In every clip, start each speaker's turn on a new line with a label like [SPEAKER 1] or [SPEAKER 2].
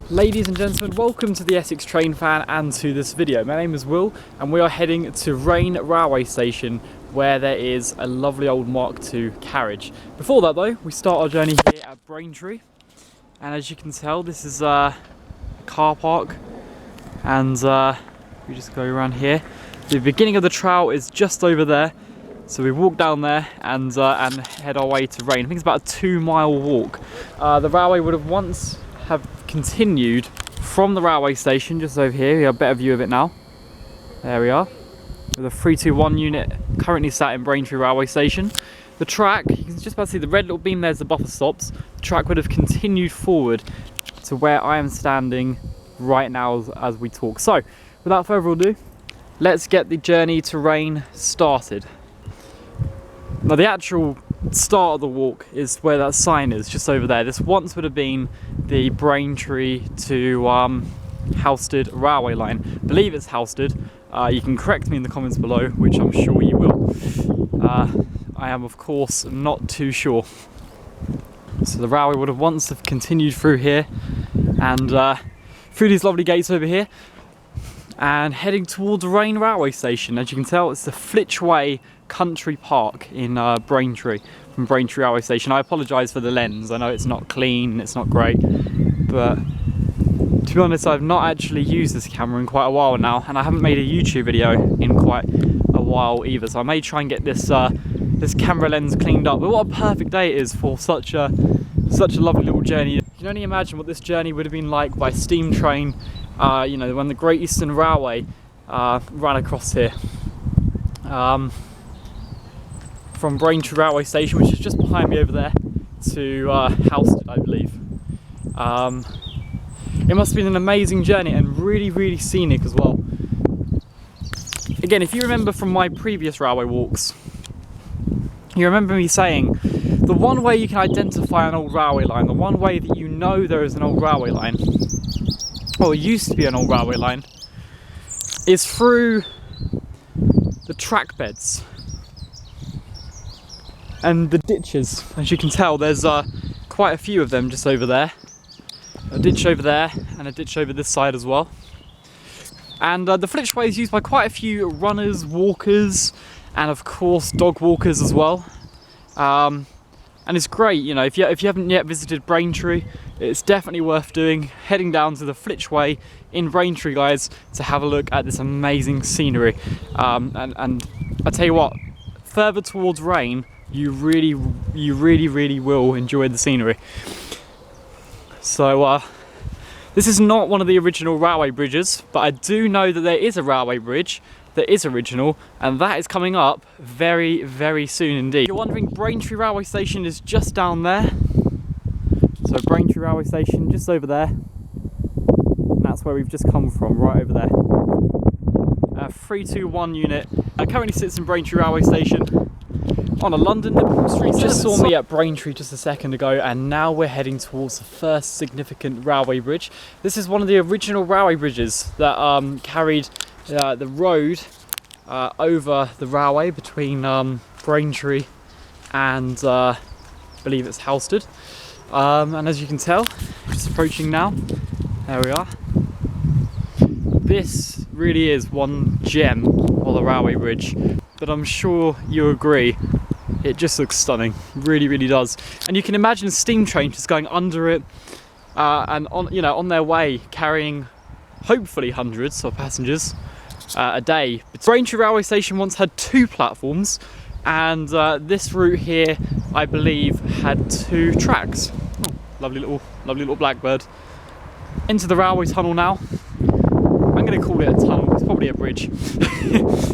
[SPEAKER 1] Ladies and gentlemen, welcome to the Essex Train Fan and to this video. My name is Will and we are heading to Rayne railway station where there is a lovely old Mark II carriage. Before that though, we start our journey here at Braintree, and as you can tell this is a car park, and we just go around here. The beginning of the trail is just over there, so we walk down there and head our way to Rayne. I think it's about a 2-mile walk. The railway would have once continued from the railway station just over here. We have a better view of it now. There we are, with a 321 unit currently sat in Braintree railway station. The track, you can just about see the red little beam there's the buffer stops. The track would have continued forward to where I am standing right now as we talk. So without further ado, let's get the journey to Rayne started. Now the actual start of the walk is where that sign is, just over there. This once would have been the Braintree to Halstead railway line. I believe it's Halstead. You can correct me in the comments below, which I'm sure you will. I am of course not too sure. So the railway would have once have continued through here and through these lovely gates over here and heading towards Rayne railway station. As you can tell, it's the Flitch Way country park in Braintree, from Braintree railway station. I apologise for the lens, I know it's not clean, it's not great, but to be honest I've not actually used this camera in quite a while now, and I haven't made a YouTube video in quite a while either, so I may try and get this this camera lens cleaned up. But what a perfect day it is for such a lovely little journey. You can only imagine what this journey would have been like by steam train, you know, when the Great Eastern Railway ran across here. From Braintree railway station, which is just behind me over there, to Halstead, I believe. It must have been an amazing journey and really scenic as well. Again, if you remember from my previous railway walks, you remember me saying the one way you can identify an old railway line, the one way that you know there is an old railway line, or used to be an old railway line, is through the track beds and the ditches. As you can tell, there's quite a few of them just over there. A ditch over there and a ditch over this side as well. And the Flitch Way is used by quite a few runners, walkers, and of course dog walkers as well. And it's great, you know, if you haven't yet visited Braintree, it's definitely worth doing. Heading down to the Flitch Way in Braintree, guys, to have a look at this amazing scenery. And I tell you what, further towards Rayne, you really will enjoy the scenery. So this is not one of the original railway bridges, but I do know that there is a railway bridge that is original, and that is coming up very soon indeed. If you're wondering, Braintree railway station is just down there. So Braintree railway station just over there, and that's where we've just come from, right over there. 321 unit currently sits in Braintree railway station on a London Liverpool Street. Just saw me at Braintree just a second ago, and now we're heading towards the first significant railway bridge. This is one of the original railway bridges that carried the road over the railway between Braintree and I believe it's Halstead. And as you can tell, just approaching now, there we are. This really is one gem of the railway bridge, but I'm sure you agree, it just looks stunning, really does. And you can imagine steam trains just going under it and on their way, carrying hopefully hundreds of passengers a day. Braintree railway station once had 2 platforms, and this route here, I believe, had 2 tracks. Oh, lovely little blackbird. Into the railway tunnel now. I'm going to call it a tunnel, it's probably a bridge.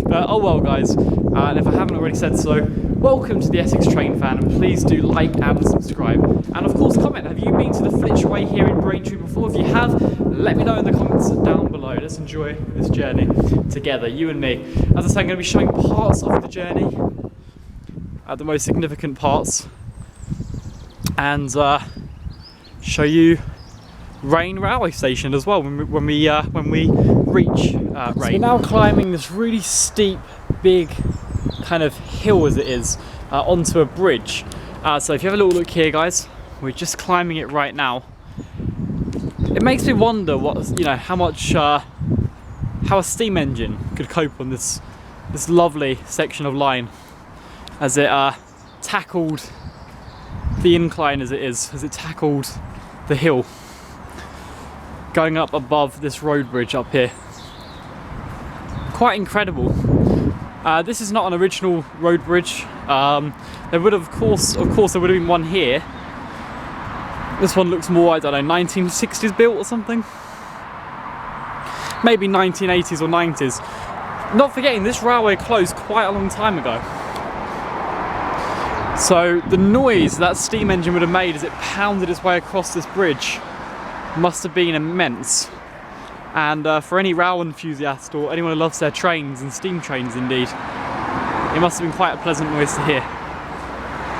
[SPEAKER 1] But oh well, guys, and if I haven't already said so, welcome to the Essex Train Fan, and please do like and subscribe. And of course comment, have you been to the Flitch Way here in Braintree before? If you have, let me know in the comments down below. Let's enjoy this journey together, you and me. As I say, I'm going to be showing parts of the journey, the most significant parts, and show you Rayne railway station as well when we reach Rayne. So we're now climbing this really steep, big kind of hill as it is onto a bridge. So if you have a little look here, guys, we're just climbing it right now. It makes me wonder what, you know, how much, how a steam engine could cope on this lovely section of line as it tackled the incline as it tackled the hill going up above this road bridge up here. Quite incredible. This is not an original road bridge. There would have, of course there would have been one here. This one looks more, I don't know, 1960s built or something. Maybe 1980s or 90s. Not forgetting, this railway closed quite a long time ago. So the noise that steam engine would have made as it pounded its way across this bridge must have been immense. And for any rail enthusiast or anyone who loves their trains, and steam trains indeed, it must have been quite a pleasant noise to hear.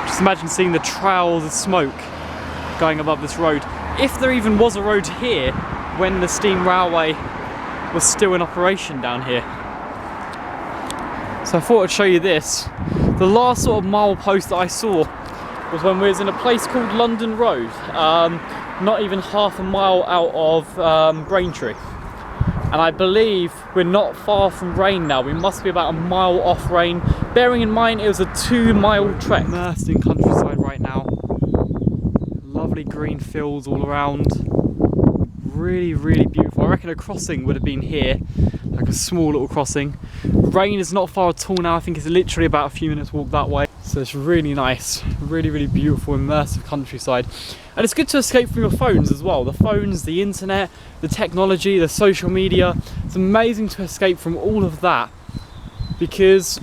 [SPEAKER 1] Just imagine seeing the trails of smoke going above this road. If there even was a road here when the steam railway was still in operation down here. So I thought I'd show you this. The last sort of milepost that I saw was when we was in a place called London Road, not even half a mile out of Braintree. And I believe we're not far from Rayne now. We must be about a mile off Rayne. Bearing in mind it was a 2-mile trek. Immersed in countryside right now. Lovely green fields all around. Really, really beautiful. I reckon a crossing would have been here, like a small little crossing. Rayne is not far at all now. I think it's literally about a few minutes walk that way. So it's really nice, really, really beautiful, immersive countryside. And it's good to escape from your phones as well. The phones, the internet, the technology, the social media. It's amazing to escape from all of that because,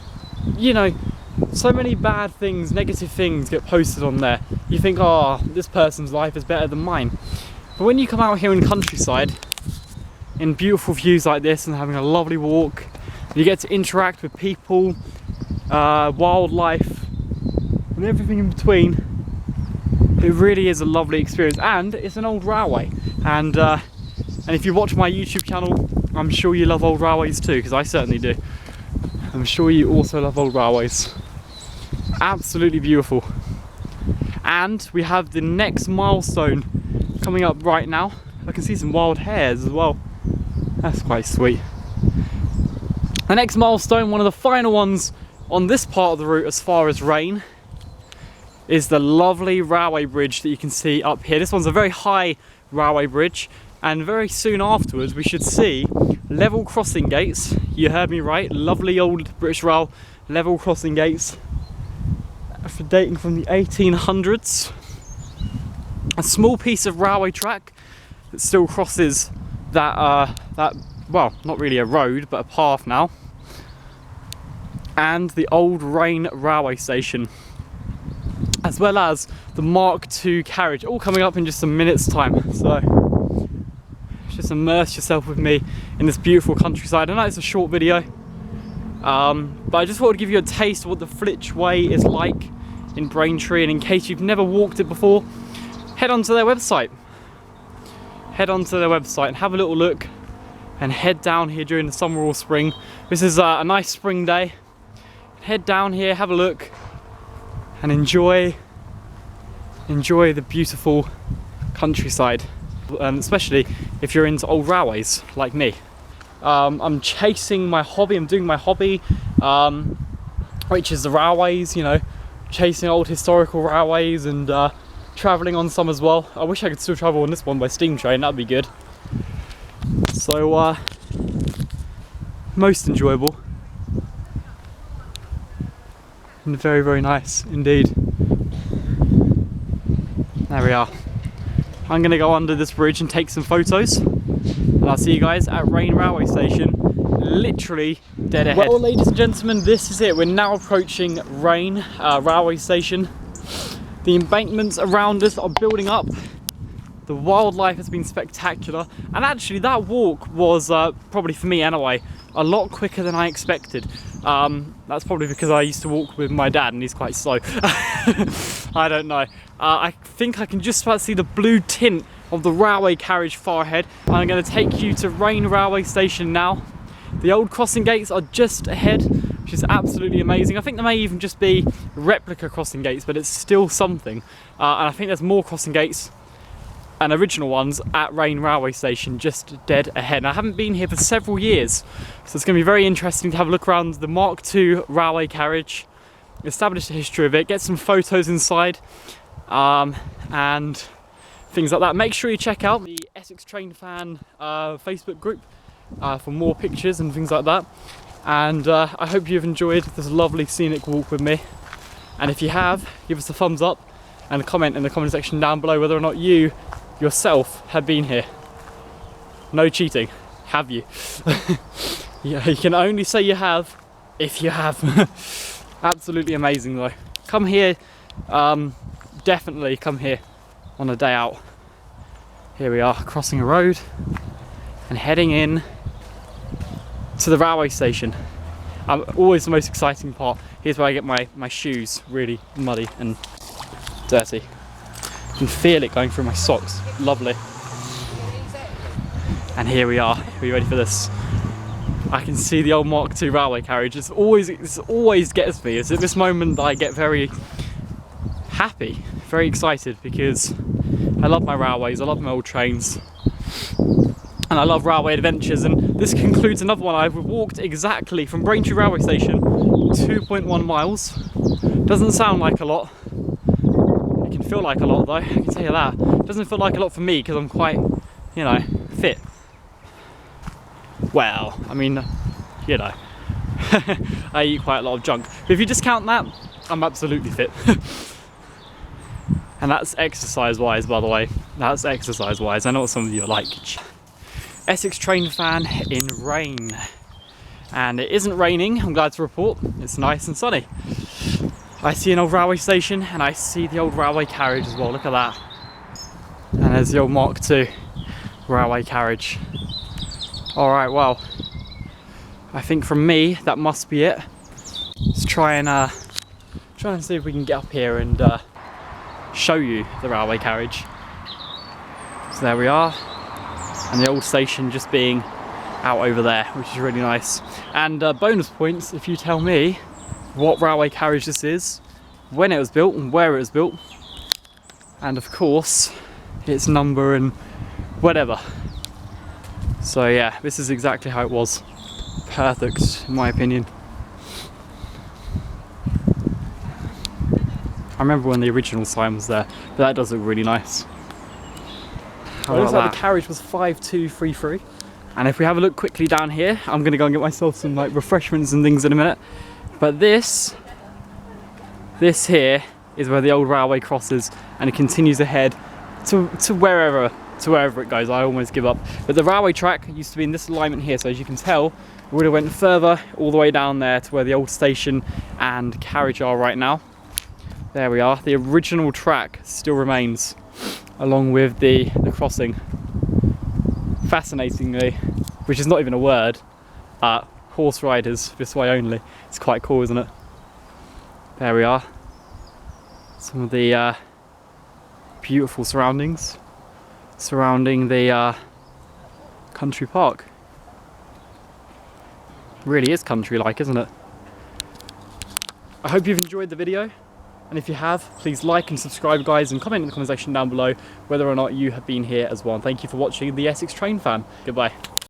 [SPEAKER 1] you know, so many bad things, negative things get posted on there. You think, oh, this person's life is better than mine. But when you come out here in countryside, in beautiful views like this and having a lovely walk, you get to interact with people, wildlife, and everything in between. It really is a lovely experience, and it's an old railway. And if you watch my YouTube channel, I'm sure you love old railways too, because I certainly do. I'm sure you also love old railways. Absolutely beautiful. And we have the next milestone coming up right now. I can see some wild hares as well. That's quite sweet. The next milestone, one of the final ones on this part of the route as far as Rayne, is the lovely railway bridge that you can see up here. This one's a very high railway bridge, and very soon afterwards we should see level crossing gates. You heard me right, lovely old British Rail level crossing gates dating from the 1800s. A small piece of railway track that still crosses that, well, not really a road, but a path now. And the old Rayne railway station, as well as the Mark II carriage, all coming up in just a minute's time. So just immerse yourself with me in this beautiful countryside. I know it's a short video, but I just wanted to give you a taste of what the Flitch Way is like in Braintree, and in case you've never walked it before, head onto their website. Head onto their website and have a little look, and head down here during the summer or spring. This is a nice spring day. Head down here, have a look, and enjoy the beautiful countryside, especially if you're into old railways like me. I'm chasing my hobby, I'm doing my hobby, which is the railways, you know, chasing old historical railways and travelling on some as well. I wish I could still travel on this one by steam train, that'd be good. So, most enjoyable. And very, very nice indeed. There we are. I'm going to go under this bridge and take some photos. And I'll see you guys at Rayne railway station, literally dead ahead. Well, ladies and gentlemen, this is it. We're now approaching Rayne railway station. The embankments around us are building up. The wildlife has been spectacular. And actually that walk was, probably for me anyway, a lot quicker than I expected. That's probably because I used to walk with my dad and he's quite slow. I don't know. I think I can just about see the blue tint of the railway carriage far ahead. I'm going to take you to Rayne railway station now. The old crossing gates are just ahead, which is absolutely amazing. I think there may even just be replica crossing gates, but it's still something. And I think there's more crossing gates and original ones at Rayne railway station, just dead ahead. And I haven't been here for several years, so it's going to be very interesting to have a look around the Mark II railway carriage, establish the history of it, get some photos inside, and things like that. Make sure you check out the Essex Train Fan Facebook group for more pictures and things like that. And I hope you've enjoyed this lovely scenic walk with me. And if you have, give us a thumbs up and a comment in the comment section down below whether or not you yourself have been here. No cheating, have you? Yeah, you can only say you have if you have. Absolutely amazing though. Come here, definitely come here on a day out. Here we are, crossing a road and heading in to the railway station. Always the most exciting part. Here's where I get my shoes really muddy and dirty. You can feel it going through my socks. Lovely. And here we are. Are you ready for this? I can see the old Mark II railway carriage. It always gets me. It's at this moment that I get very happy, very excited, because I love my railways, I love my old trains, and I love railway adventures. And this concludes another one. I've walked exactly from Braintree railway station 2.1 miles. Doesn't sound like a lot. It can feel like a lot though, I can tell you that. It doesn't feel like a lot for me because I'm quite, you know, fit. Well, I mean, you know, I eat quite a lot of junk. But if you discount that, I'm absolutely fit. And that's exercise-wise, by the way. That's exercise-wise. I know what some of you are like. Essex Train Fan in Rayne. And it isn't raining, I'm glad to report. It's nice and sunny. I see an old railway station and I see the old railway carriage as well. Look at that. And there's the old Mark II railway carriage. Alright, well, I think from me, that must be it. Let's try and see if we can get up here and show you the railway carriage. So there we are, and the old station just being out over there, which is really nice. And bonus points if you tell me what railway carriage this is, when it was built and where it was built, and of course its number and whatever. So yeah, this is exactly how it was. Perfect, in my opinion. I remember when the original sign was there, but that does look really nice. It looks like the carriage was 5233. And if we have a look quickly down here, I'm going to go and get myself some like refreshments and things in a minute. But this here is where the old railway crosses, and it continues ahead to wherever it goes. I almost give up. But the railway track used to be in this alignment here, so as you can tell, it would have went further all the way down there to where the old station and carriage are right now. There we are. The original track still remains, along with the crossing. Fascinatingly, which is not even a word, horse riders this way only. It's quite cool, isn't it? There we are. Some of the beautiful surroundings surrounding the country park. Really is country-like, isn't it? I hope you've enjoyed the video. And if you have, please like and subscribe, guys, and comment in the comment section down below whether or not you have been here as well. And thank you for watching the Essex Train Fan. Goodbye.